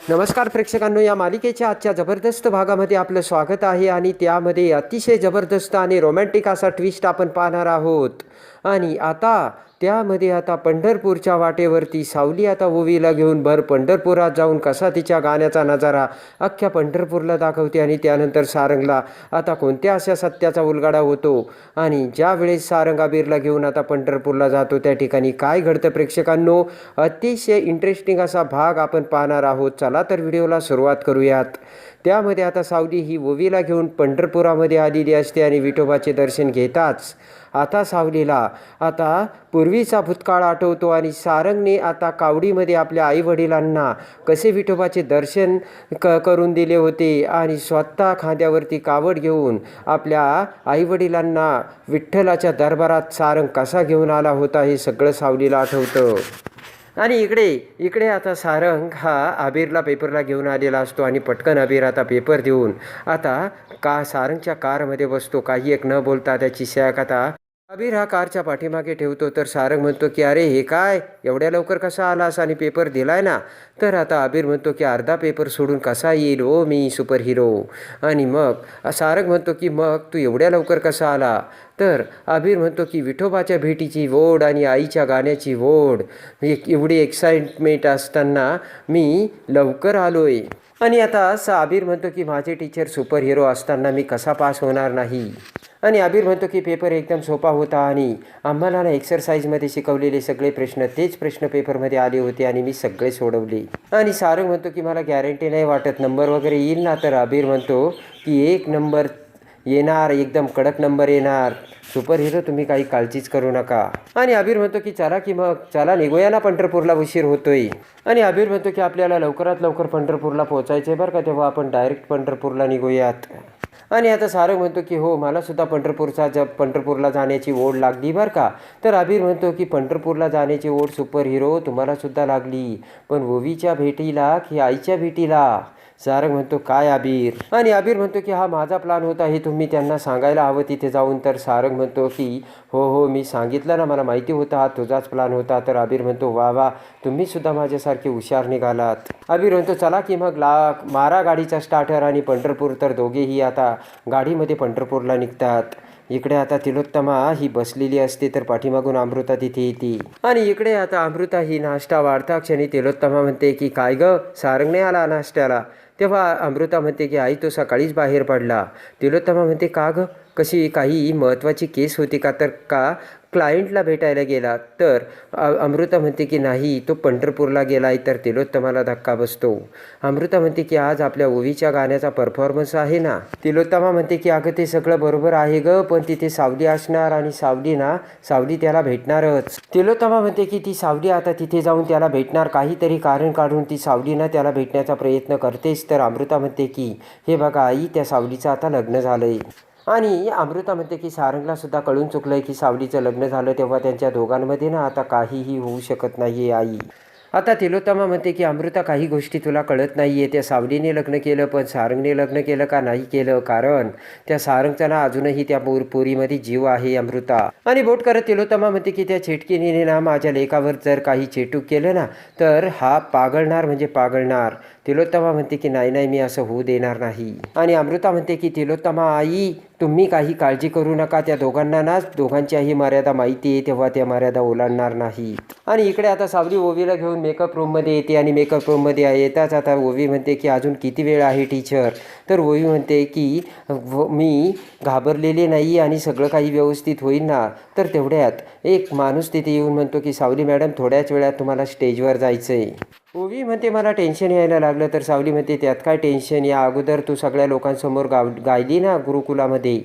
नमस्कार प्रेक्षकांनो, या मालिकेच्या आजच्या जबरदस्त भागामध्ये आपलं स्वागत आहे आणि त्यामध्ये अतिशय जबरदस्त आणि रोमॅन्टिक असा ट्विस्ट आपण पाहणार आहोत. आणि आता पंढरपूरच्या वाटेवरती सावली आता ओवीला घेऊन पंढरपुरात जाऊन कसा तिच्या गाण्याचा नजारा अख्ख्या पंढरपूरला दाखवते आणि त्यानंतर सारंगला आता कोणत्या अशा सत्याचा उलगडा होतो आणि ज्या वेळेस सारंग अबीरला घेऊन आता पंढरपूरला जातो त्या ठिकाणी काय घडतं प्रेक्षकांनो, अतिशय इंटरेस्टिंग असा भाग आपण पाहणार आहोत. चला तर व्हिडिओला सुरुवात करूयात. त्यामध्ये आता सावली ही ओवीला घेऊन पंढरपुरामध्ये आलेली असते आणि विठोबाचे दर्शन घेताच आता सावलीला आता पूर्वीचा भूतकाळ आठवतो आणि सारंगने आता कावडीमध्ये आपल्या आईवडिलांना कसे विठोबाचे दर्शन करून दिले होते आणि स्वतः खांद्यावरती कावड घेऊन आपल्या आईवडिलांना विठ्ठलाच्या दरबारात सारंग कसा घेऊन आला होता हे सगळं सावलीला आठवतं. आणि इकडे आता सारंग हा अबीरला पेपरला घेऊन आलेला असतो आणि पटकन अबीर आता पेपर देऊन आता सारंगच्या कारमध्ये बसतो. काही एक न बोलता त्याची सॅक आता अबीर हा कारच्या पाठीमागे ठेवतो. तर सारंग म्हणतो की अरे हे काय, एवढ्या लवकर कसा आलास आणि पेपर दिलाय ना. तर आता अबीर म्हणतो की अर्धा पेपर सोडून कसा येईल ओ मी सुपर हिरो. आणि मग सारंग म्हणतो की मग तू एवढ्या लवकर कसा आला. तर अबीर म्हणतो की विठोबाच्या भेटीची ओढ आणि आईच्या गाण्याची ओढ, एवढी एक्साइटमेंट असताना मी लवकर आलोय. आणि आता अबीर म्हणतो की माझे टीचर सुपर हिरो असताना मी कसा पास होणार नाही. आणि अबीर म्हणतो की पेपर एकदम सोपा होता आणि आम्हाला ना एक्सरसाइजमध्ये शिकवलेले सगळे प्रश्न तेच प्रश्न पेपरमध्ये आले होते आणि मी सगळे सोडवले. आणि सारंग म्हणतो की मला गॅरंटी नाही वाटत नंबर वगैरे येईल ना. तर अबीर म्हणतो की 1 नंबर येणार, एकदम कडक नंबर येणार. सुपर हिरो तुम्ही काही काळजीच करू नका. आणि अबीर म्हणतो की चला निघूया ना, पंढरपूरला उशीर होतोय. आणि अबीर म्हणतो की आपल्याला लवकरात लवकर पंढरपूरला पोहोचायचं आहे बरं का, तेव्हा आपण डायरेक्ट पंढरपूरला निघूयात. आणि आता सारंग म्हणतो की हो, मला सुद्धा पंढरपूरला जाण्याची ओढ लागली बरं का. तर अबीर म्हणतो की पंढरपूरला जाण्याची ओढ सुपर हिरो तुम्हाला सुद्धा लागली, पण ओवीच्या भेटीला की आईच्या भेटीला. सारंग म्हणतो काय अबीर. आणि अबीर म्हणतो की हा माझा प्लॅन होता, हे तुम्ही त्यांना सांगायला हवं तिथे जाऊन. तर सारंग म्हणतो की हो मी सांगितलं ना, मला माहिती होता हा तुझाच प्लॅन होता. तर अबीर म्हणतो वा तुम्ही सुद्धा माझ्यासारखे हुशार निघालात. अबीर म्हणतो चला की मग मारा गाडीचा स्टार्टर आणि पंढरपूर. तर दोघेही आता गाडीमध्ये पंढरपूरला निघतात. इकडे आता तिलोत्तमा ही बसलेली असते तर पाठीमागून अमृता तिथे येते. आणि इकडे आता अमृता ही नाश्ता वाढता क्षणी तिलोत्तमा म्हणते की काय ग, सारंग नाही आला नाश्त्याला. तेव्हा अमृता म्हणते की आई तो सकाळीच बाहेर पडला. तिलोत्तमा म्हणते का ग, कशी काही महत्त्वाची केस होती का, तर का क्लायंटला भेटायला गेला. तर अमृता म्हणते की नाही, तो पंढरपूरला गेला आहे. तर तिलोत्तमाला धक्का बसतो. अमृता म्हणते की आज आपल्या ओवीच्या गाण्याचा परफॉर्मन्स आहे ना. तिलोत्तमा म्हणते की अगं ते सगळं बरोबर आहे ग, पण तिथे सावली असणार आणि सावली त्याला भेटणारच. तिलोत्तमा म्हणते की ती सावली आता तिथे जाऊन त्याला भेटणार, काहीतरी कारण काढून ती सावली ना त्याला भेटण्याचा प्रयत्न करतेच. तर अमृता म्हणते की हे बघा आई, त्या सावलीचं आता लग्न झालंय. आणि अमृता म्हणते की सारंगला सुद्धा कळून चुकलंय की सावलीचं लग्न झालं, तेव्हा त्यांच्या दोघांमध्ये ना आता काहीही होऊ शकत नाही आई. आता तिलोत्तमा म्हणते की अमृता काही गोष्टी तुला कळत नाही आहे. त्या सावलीने लग्न केलं, पण सारंगने लग्न केलं का नाही केलं, कारण त्या सारंगचा ना अजूनही त्या पोरीमध्ये जीव आहे अमृता. आणि बोट करत तिलोत्तमा म्हणते की त्या चेटकीने ना माझ्या लेकावर जर काही चेटूक केलं ना तर हा पागळणार म्हणजे पागळणार. तिलोत्तमा म्हणते की नाही मी असं होऊ देणार नाही. आणि अमृता म्हणते की तिलोत्तमा आई तुम्ही काही काळजी करू नका, त्या दोघांना ना दोघांच्याही मर्यादा माहिती आहे, तेव्हा त्या मर्यादा ओलांडणार नाहीत. आणि इकडे आता सावली ओवीला घेऊन मेकअप रूममध्ये येते आणि मेकअप रूममध्ये येताच आता ओवी म्हणते की अजून किती वेळ आहे टीचर. तर ओवी म्हणते की मी घाबरलेली नाही आणि सगळं काही व्यवस्थित होईल ना. तर तेवढ्यात एक माणूस तिथे येऊन म्हणतो की सावली मॅडम थोड्याच वेळात तुम्हाला स्टेजवर जायचं आहे. ओवी म्हणते मला टेन्शन यायला लागलं. तर सावली म्हणते त्यात काय टेन्शन, या अगोदर तू सगळ्या लोकांसमोर गायली ना गुरुकुलामध्ये.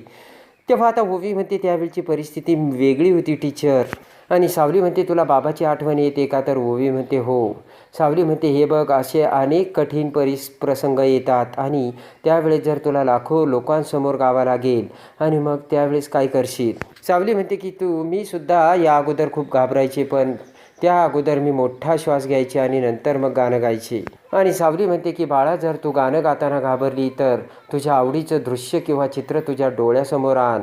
तेव्हा आता ओवी म्हणते त्यावेळची परिस्थिती वेगळी होती टीचर. आणि सावली म्हणते तुला बाबाची आठवण येते का. तर ओवी म्हणते हो. सावली म्हणते हे बघ, असे अनेक कठीण प्रसंग येतात आणि त्यावेळेस जर तुला लाखो लोकांसमोर गावा लागेल आणि मग त्यावेळेस काय करशील. सावली म्हणते की मी सुद्धा या अगोदर खूप घाबरायचे, पण त्या अगोदर मी मोठा श्वास घ्यायचे आणि नंतर मग गाणं गायचे. आणि सावली म्हणते की बाळा, जर तू गाणं गाताना घाबरली तर तुझ्या आवडीचं दृश्य किंवा चित्र तुझ्या डोळ्यासमोर आण.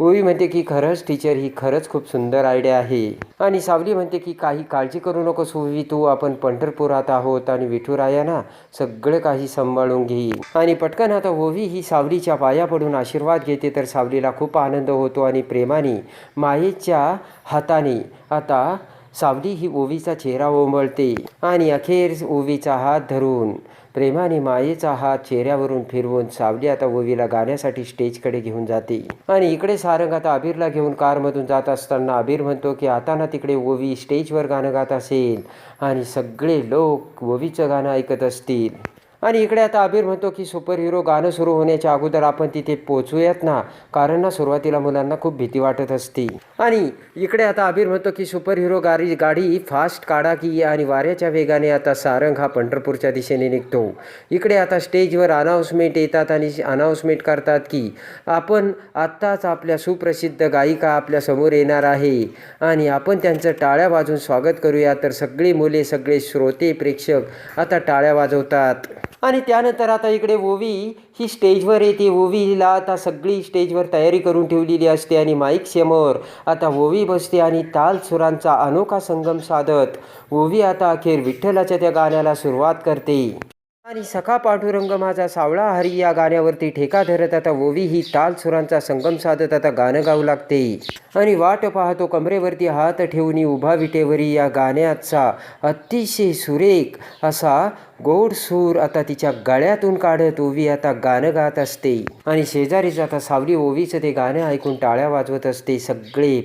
ओवी म्हणते की खरंच टीचर, ही खरंच खूप सुंदर आयडिया आहे. आणि सावली म्हणते की काही काळजी करू नकोस ओवी तू, आपण पंढरपुरात आहोत आणि विठुराया सगळं काही सांभाळून घेईल. आणि पटकन आता ओवी ही सावलीच्या पाया पडून आशीर्वाद घेते. तर सावलीला खूप आनंद होतो आणि प्रेमाने मायेच्या हाताने आता सावली ही ओवीचा चेहरा ओंबळते आणि अखेर ओवीचा हात धरून प्रेमाने मायेचा हात चेहऱ्यावरून फिरवून सावली आता ओवीला गाण्यासाठी स्टेजकडे घेऊन जाते. आणि इकडे सारंग आता अबीरला घेऊन कारमधून जात असताना अबीर म्हणतो की आता ना तिकडे ओवी स्टेजवर गाणं गात असेल आणि सगळे लोक ओवीचं गाणं ऐकत असतील. आणि इकडे आता अबीर म्हणतो की सुपर हिरो गाणं सुरू होण्याच्या अगोदर आपण तिथे पोचूयात ना, कारण ना सुरुवातीला मुलांना खूप भीती वाटत असते. आणि इकडे आता अबीर म्हणतो की सुपर हिरो गाडी फास्ट काढा की, आणि वाऱ्याच्या वेगाने आता सारंग हा पंढरपूरच्या दिशेने निघतो. इकडे आता स्टेजवर अनाऊन्समेंट येतात आणि अनाऊन्समेंट करतात की आपण आत्ताच आपल्या सुप्रसिद्ध गायिका आपल्या समोर येणार आहे आणि आपण त्यांचं टाळ्या वाजवून स्वागत करूया. तर सगळी मुले, सगळे श्रोते, प्रेक्षक आता टाळ्या वाजवतात. आणि त्यानंतर आता इकडे ओवी ही स्टेजवर येते. ओवीला आता सगळी स्टेजवर तयारी करून ठेवलेली असते आणि माईक समोर आता ओवी बसते आणि ताल सुरांचा अनोखा संगम साधत ओवी आता अखेर विठ्ठलाच्या त्या गाण्याला सुरुवात करते. आणि सखा पांडुरंग माझा सावळा हरी या गाण्यावरती ठेका धरत आता ओवी ही ताल सुरांचा संगम साधत आता गाणं गाऊ लागते. आणि वाट पाहतो कमरेवरती हात ठेवून उभा विटेवरी या गाण्याचा अतिशय सुरेख असा गोड सूर आता तिच्या गळ्यातून काढत ओवी आता गाणं गात असते. आणि शेजारीच आता सावली ओवीचं ते गाणं ऐकून टाळ्या वाजवत असते. सगळे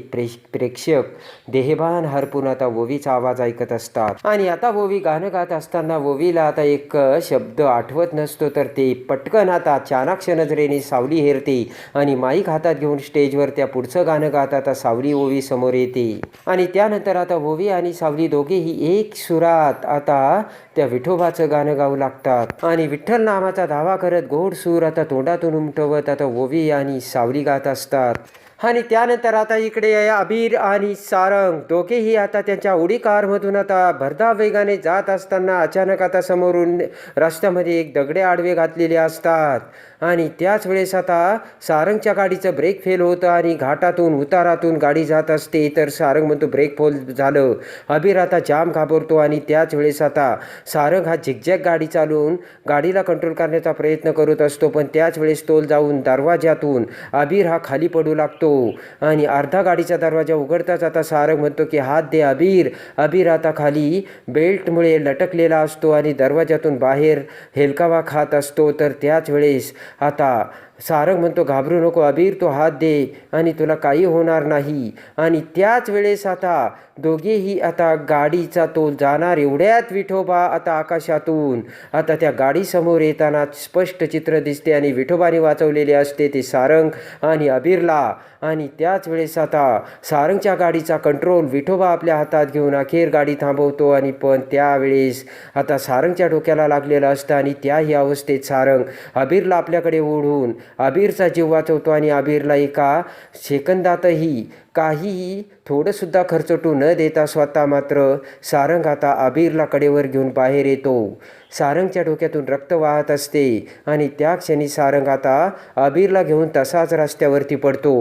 प्रेक्षक देहभान हरपून आता ओवीचा आवाज ऐकत असतात. आणि आता ओवी गाणं गात असताना ओवीला आता एक शब्द आठवत नसतो. तर ते पटकन आता चाणाक्ष नजरेने सावली हेरते आणि माईक हातात घेऊन स्टेजवर त्या पुढचं गाणं गात आता सावली ओवी समोर येते. आणि त्यानंतर आता ओवी आणि सावली दोघेही एक सुरात आता त्या विठोबाचं गाणं गाऊ लागतात. आणि विठ्ठल नामाचा धावा करत गोड सूर आता तोंडातून उमटवत आता ओवी आणि सावली गात असतात. आणि त्यानंतर आता इकडे अबीर आणि सारंग दोघेही आता त्यांच्या उडी कारमधून आता भरधाव वेगाने जात असताना अचानक आता समोरून रस्त्यामध्ये एक दगडे आडवे घातलेले असतात. आणि त्याच वेळेस आता सारंगच्या गाडीचं ब्रेक फेल होतं आणि घाटातून उतारातून गाडी जात असते. तर सारंग म्हणतो ब्रेक फेल झालं. अबीर आता जाम घाबरतो आणि त्याच वेळेस आता सारंग हा झिकझॅक गाडी चालवून गाडीला कंट्रोल करण्याचा प्रयत्न करत असतो. पण त्याच वेळेस तोल जाऊन दरवाज्यातून अबीर हा खाली पडू लागतो. आणि अर्धा गाडीचा दरवाजा उघडताच आता सारंग म्हणतो की हात दे अबीर. अबीर आता खाली बेल्टमुळे लटकलेला असतो आणि दरवाजातून बाहेर हेलकावा खात असतो. तर त्याच वेळेस आता सारंग म्हणतो घाबरू नको अबीर, तो हात दे आणि तुला काही होणार नाही. आणि त्याच वेळेस आता दोघेही आता गाडीचा तोल जाणार एवढ्यात विठोबा आता आकाशातून आता त्या गाडीसमोर येताना स्पष्ट चित्र दिसते आणि विठोबाने वाचवलेले असते ते सारंग आणि अबीरला. आणि त्याच वेळेस आता सारंगच्या गाडीचा कंट्रोल विठोबा आपल्या हातात घेऊन अखेर गाडी थांबवतो. आणि पण त्यावेळेस आता सारंगच्या डोक्याला लागलेलं असतं आणि त्याही अवस्थेत सारंग अबीरला आपल्याकडे ओढून अबीरचा जीव वाचवतो. आणि अबीरला एका सेकंदातही काहीही थोडंसुद्धा खर्चटू न देता स्वतः मात्र सारंग आता अबीरला कडेवर घेऊन बाहेर येतो. सारंगच्या डोक्यातून रक्त वाहत असते आणि त्या क्षणी सारंग आता अबीरला घेऊन तसाच रस्त्यावरती पडतो.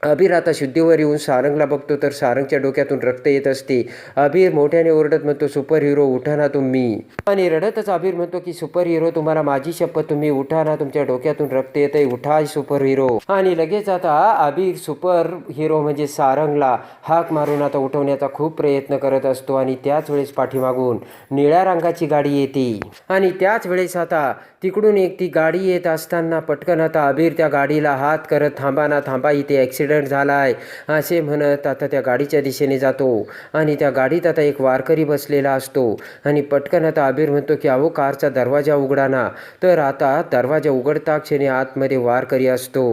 अबीर आता शुद्धीवर येऊन सारंगला बघतो तर सारंगच्या डोक्यातून रक्त येत असते. अबीर मोठ्याने ओरडत म्हणतो सुपर हिरो उठा ना तुम्ही. आणि रडतच अबीर म्हणतो की सुपर हिरो तुम्हाला माझी शपथ, तुम्ही उठा ना, तुमच्या डोक्यातून रक्त येतंय, उठा सुपर हिरो. आणि लगेच आता अबीर सुपर हिरो म्हणजे सारंगला हाक मारून आता उठवण्याचा खूप प्रयत्न करत असतो. आणि त्याच वेळेस पाठीमागून निळ्या रंगाची गाडी येते. आणि त्याच वेळेस आता तिकडून एक ती गाडी येत असताना पटकन आता अबीर त्या गाडीला हात करत थांबा ना थांबा, इथे ॲक्सिडेंट झालाय असे म्हणत आता त्या गाडीच्या दिशेने जातो. आणि त्या गाडीत आता एक वारकरी बसलेला असतो. आणि पटकन आता अबीर म्हणतो की अहो कारचा दरवाजा उघडा ना. तर आता दरवाजा उघडता क्षणी आतमध्ये वारकरी असतो.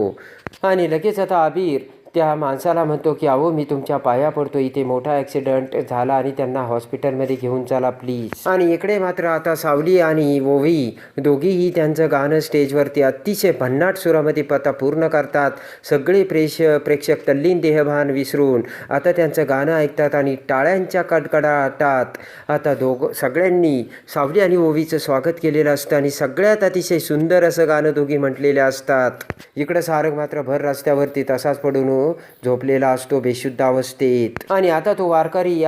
आणि लगेच आता अबीर त्या माणसाला म्हणतो की अहो मी तुमच्या पाया पडतो, इथे मोठा ॲक्सिडेंट झाला आणि त्यांना हॉस्पिटलमध्ये घेऊन चला प्लीज. आणि इकडे मात्र आता सावली आणि ओवी दोघीही त्यांचं गाणं स्टेजवरती अतिशय भन्नाट सुरामध्ये आता पूर्ण करतात. सगळे प्रेक्षक तल्लीन देहभान विसरून आता त्यांचं गाणं ऐकतात आणि टाळ्यांच्या कडकडाटात आता सगळ्यांनी सावली आणि ओवीचं स्वागत केलेलं असतं आणि सगळ्यात अतिशय सुंदर असं गाणं दोघी म्हटलेले असतात. इकडं सारंग मात्र भर रस्त्यावरती तसाच पडून झोपलेला असतो बेशुद्ध अवस्थेत. आणि आता तो वारकरी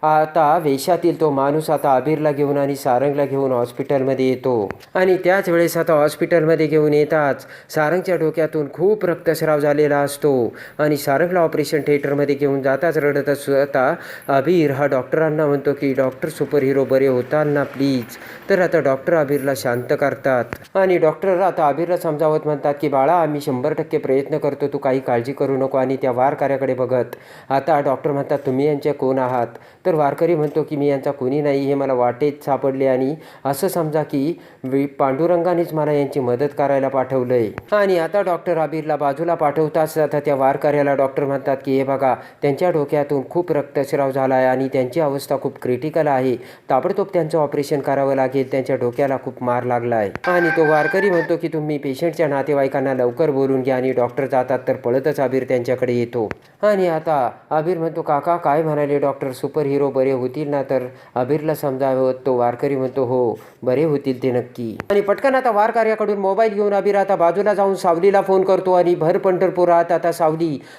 आता वेशातील तो माणूस आता अबीरला घेऊन आणि सारंगला घेऊन हॉस्पिटलमध्ये येतो. आणि त्याच वेळेस आता हॉस्पिटलमध्ये घेऊन येताच सारंगच्या डोक्यातून खूप रक्तस्राव झालेला असतो आणि सारंगला ऑपरेशन थिएटरमध्ये घेऊन जाताच रडतच आता अबीर हा डॉक्टरांना म्हणतो की डॉक्टर सुपर हिरो बरे होताल ना प्लीज. तर आता डॉक्टर अबीरला शांत करतात आणि डॉक्टर आता अबीरला समजावत म्हणतात की बाळा आम्ही 100% प्रयत्न करतो, तू काही काळजी करू नको. आणि त्या वारकऱ्याकडे बघत आता डॉक्टर म्हणतात तुम्ही यांचे कोण आहात. तर वारकरी म्हणतो की मी यांचा कोणी नाही, हे मला वाटेत सापडले आणि असं समजा की पांडुरंगानेच मला यांची मदत करायला पाठवलं आहे. आणि आता डॉक्टर अबीरला बाजूला पाठवताच आता त्या वारकऱ्याला डॉक्टर म्हणतात की हे बघा त्यांच्या डोक्यातून खूप रक्तस्राव झाला आहे आणि त्यांची अवस्था खूप क्रिटिकल आहे, ताबडतोब त्यांचं ऑपरेशन करावं लागेल, त्यांच्या डोक्याला खूप मार लागला आहे. आणि तो वारकरी म्हणतो की तुम्ही पेशंटच्या नातेवाईकांना लवकर बोलून घ्या. आणि डॉक्टर जातात तर पळतच अबीर त्यांच्याकडे येतो. आणि आता अबीर म्हणतो काका काय म्हणाले डॉक्टर, सुपर हिरो बरे होतील ना. तर अबीरला समजावं तो वारकरी म्हणतो हो बरे होतील ते नक्की. आणि पटकन आता वारकऱ्याकडून मोबाईल घेऊन अबीर आता बाजूला जाऊन सावलीला फोन करतो आणि भर पंढरपुरात आता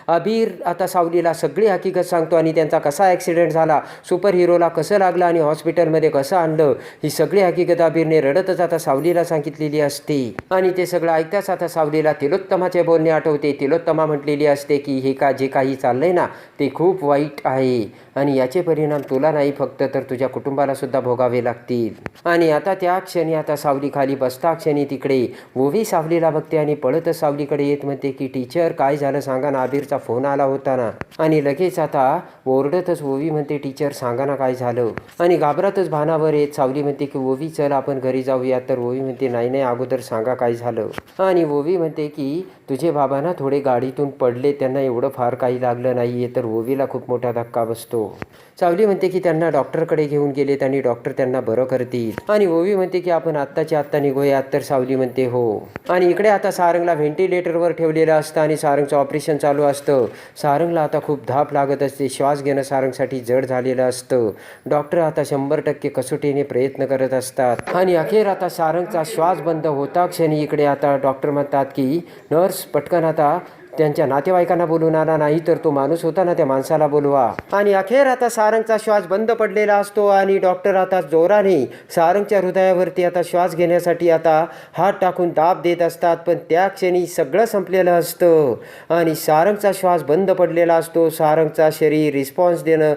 अबीर आता सावलीला सगळी हकीकत सांगतो आणि त्यांचा कसा ॲक्सिडेंट झाला, सुपर हिरोला कसं लागलं आणि हॉस्पिटलमध्ये कसं आणलं, ही सगळी हकीकत अबीरने रडतच आता सावलीला सांगितलेली असते. आणि ते सगळं ऐकताच आता सावलीला तिलोत्तमाचे बोलणे आठवते. तिलोत्तमा म्हटलेली असते की हे जे काही चाललंय ना ते खूप वाईट आहे आणि याचे परिणाम तुला नाही फक्त तर तुझ्या कुटुंबाला सुद्धा भोगावे लागतील. आणि आता त्या क्षणी आता सावली खाली बसता क्षणी तिकडे ओवी सावलीला बघते आणि पळतच सावलीकडे येत म्हणते की टीचर काय झालं सांगा ना, अबीरचा फोन आला होता ना. आणि लगेच आता ओरडतच ओवी म्हणते टीचर सांगा ना काय झालं. आणि घाबरतच भानावर येत सावली म्हणते की ओवी चल आपण घरी जाऊया. तर ओवी म्हणते नाही अगोदर सांगा काय झालं. आणि ओवी म्हणते की तुझे बाबा ना थोडे गाडीतून पडले, त्यांना एवढं फार काही लागलं नाहीये. तर ओवीला खूप मोठा धक्का बसतो. सावली म्हणते की त्यांना डॉक्टरकडे घेऊन गेलेत आणि डॉक्टर त्यांना बरं करतील. आणि ओवी म्हणते की आपण आत्ताच्या आत्ता निघूयात. तर सावली म्हणते हो. आणि इकडे आता सारंगला व्हेंटिलेटरवर ठेवलेलं असतं आणि सारंगचं ऑपरेशन चालू असतं. सारंगला आता खूप धाप लागत असते, श्वास घेणं सारंगसाठी जड झालेलं असतं. डॉक्टर आता 100% कसोटीने प्रयत्न करत असतात. आणि अखेर आता सारंगचा श्वास बंद होता क्षणी इकडे आता डॉक्टर म्हणतात की नर्स पटकन आता त्यांच्या नातेवाईकांना बोलून आला, नाही तर तो माणूस होता ना त्या माणसाला बोलवा. आणि अखेर आता सारंगचा श्वास बंद पडलेला असतो आणि डॉक्टर आता जोराने सारंगच्या हृदयावरती आता श्वास घेण्यासाठी आता हात टाकून दाब देत असतात. पण त्या क्षणी सगळं संपलेलं असतं आणि सारंगचा श्वास बंद पडलेला असतो. सारंगचा शरीर रिस्पॉन्स देणं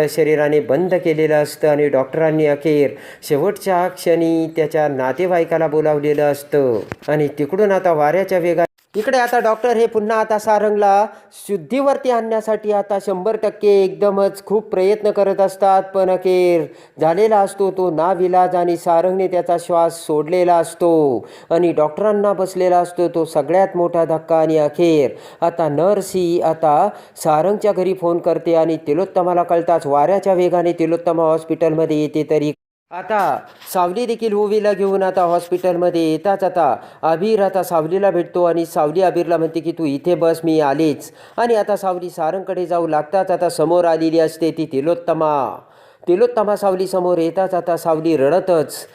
शरीराने बंद केलेलं असतं आणि डॉक्टरांनी अखेर शेवटच्या क्षणी त्याच्या नातेवाईकाला बोलावलेलं असतं. आणि तिकडून आता वाऱ्याच्या वेगाने इकडे आता डॉक्टर हे पुन्हा आता सारंगला शुद्धीवरती आणण्यासाठी आता 100% एकदमच खूप प्रयत्न करत असतात. पण अखेर झालेला असतो तो नाविलाज आणि सारंगने त्याचा श्वास सोडलेला असतो आणि डॉक्टरांना बसलेला असतो तो सगळ्यात मोठा धक्का. आणि अखेर आता नर्स ही आता सारंगच्या घरी फोन करते आणि तिलोत्तमाला कळताच वाऱ्याच्या वेगाने तिलोत्तमा हॉस्पिटलमध्ये येते. तरी आता सावली देखील ओवीला घेऊन आता हॉस्पिटलमध्ये येताच आता अबीर आता सावलीला भेटतो आणि सावली अबीरला म्हणते की तू इथे बस मी आलीच. आणि आता सावली सारंगकडे जाऊ लागताच आता समोर आलेली असते ती तिलोत्तमा सावली समोर येताच आता सावली रडतच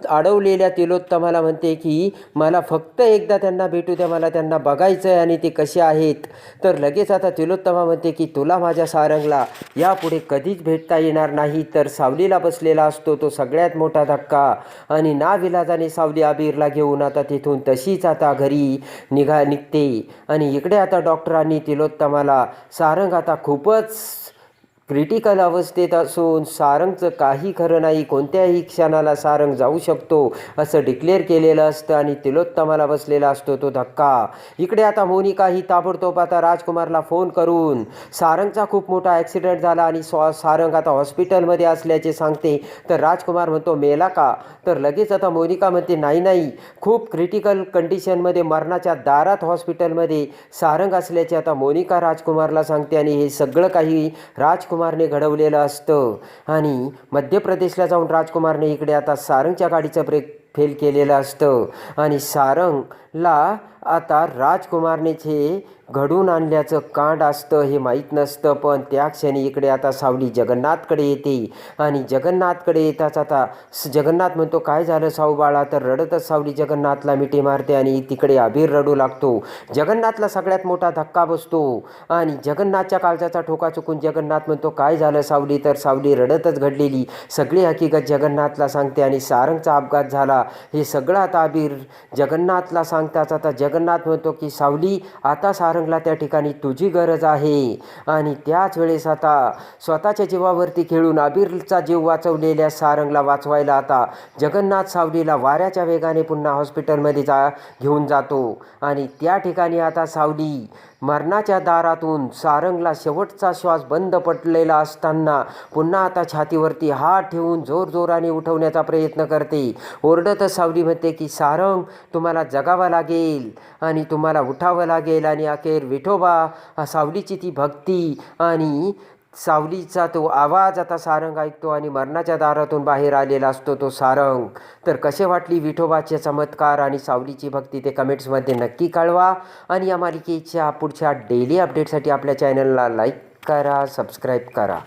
अडवलेल्या तिलोत्तमाला म्हणते की मला फक्त एकदा त्यांना भेटू द्या, मला त्यांना बघायचं आहे आणि ते कसे आहेत. तर लगेच आता तिलोत्तमा म्हणते की तुला माझ्या सारंगला यापुढे कधीच भेटता येणार नाही. तर सावलीला बसलेला असतो तो सगळ्यात मोठा धक्का आणि नाविलाजाने सावली अबीरला घेऊन आता तिथून तशीच आता घरी निघते. आणि इकडे आता डॉक्टरांनी तिलोत्तमाला सारंग आता खूपच क्रिटिकल अवस्थेत असून सारंगचं काही खरं नाही, कोणत्याही क्षणाला सारंग जाऊ शकतो असं डिक्लेअर केलेलं असतं आणि तिलोत्तमाला बसलेला असतो तो धक्का. इकडे आता मोनिका ही ताबडतोब आता राजकुमारला फोन करून सारंगचा खूप मोठा ॲक्सिडेंट झाला आणि सारंग आता हॉस्पिटलमध्ये असल्याचे सांगते. तर राजकुमार म्हणतो मेला का? तर लगेच आता मोनिका म्हणते नाही नाही, खूप क्रिटिकल कंडिशनमध्ये मरणाच्या दारात हॉस्पिटलमध्ये सारंग असल्याचे आता मोनिका राजकुमारला सांगते. आणि हे सगळं काही राजकुमारने घडवलेलं असतं. आणि मध्य प्रदेशला जाऊन राजकुमारने इकडे आता सारंगच्या गाडीचं ब्रेक फेल केलेलं असतं आणि सारंगला आता राजकुमारनेच हे घडून आणल्याचं कांड असतं हे माहीत नसतं. पण त्या क्षणी इकडे आता सावली जगन्नाथकडे येते आणि जगन्नाथकडे येताच आता जगन्नाथ म्हणतो काय झालं साऊ बाळा? तर रडतच सावली जगन्नाथला मिठी मारते आणि तिकडे अबीर रडू लागतो. जगन्नाथला सगळ्यात मोठा धक्का बसतो आणि जगन्नाथच्या काळजाचा ठोका चुकून जगन्नाथ म्हणतो काय झालं सावली? तर सावली रडतच घडलेली सगळी हकीकत जगन्नाथला सांगते आणि सारंगचा अपघात झाला हे सगळं आता अबीर जगन्नाथला सांगताच आता जगन्नाथ म्हणतो की सावली आता सारंगला त्या ठिकाणी तुझी गरज आहे. आणि त्याच वेळेस आता स्वतःच्या जीवावरती खेळून अबीरचा जीव वाचवलेल्या सारंगला वाचवायला आता जगन्नाथ सावलीला वाऱ्याच्या वेगाने पुन्हा हॉस्पिटलमध्ये घेऊन जातो. आणि त्या ठिकाणी आता सावली मरणाच्या दारातून सारंगला शेवटचा श्वास बंद पडलेला असताना पुन्हा आता छातीवरती हात ठेवून जोरजोराने उठवण्याचा प्रयत्न करते. ओरडतच सावली म्हणते की सारंग तुम्हाला जगावं लागेल आणि तुम्हाला उठावं लागेल. आणि अखेर विठोबा सावलीची ती भक्ती आणि सावलीचा तो आवाज आता सारंग ऐकतो आणि मरणाच्या दारातून बाहेर आलेला असतो तो सारंग. तर कसे वाटली विठोबाचे चमत्कार आणि सावलीची भक्ती ते कमेंट्समध्ये नक्की कळवा. आणि या मालिकेच्या पुढच्या डेली अपडेटसाठी आपल्या चॅनलला लाईक करा, सबस्क्राईब करा.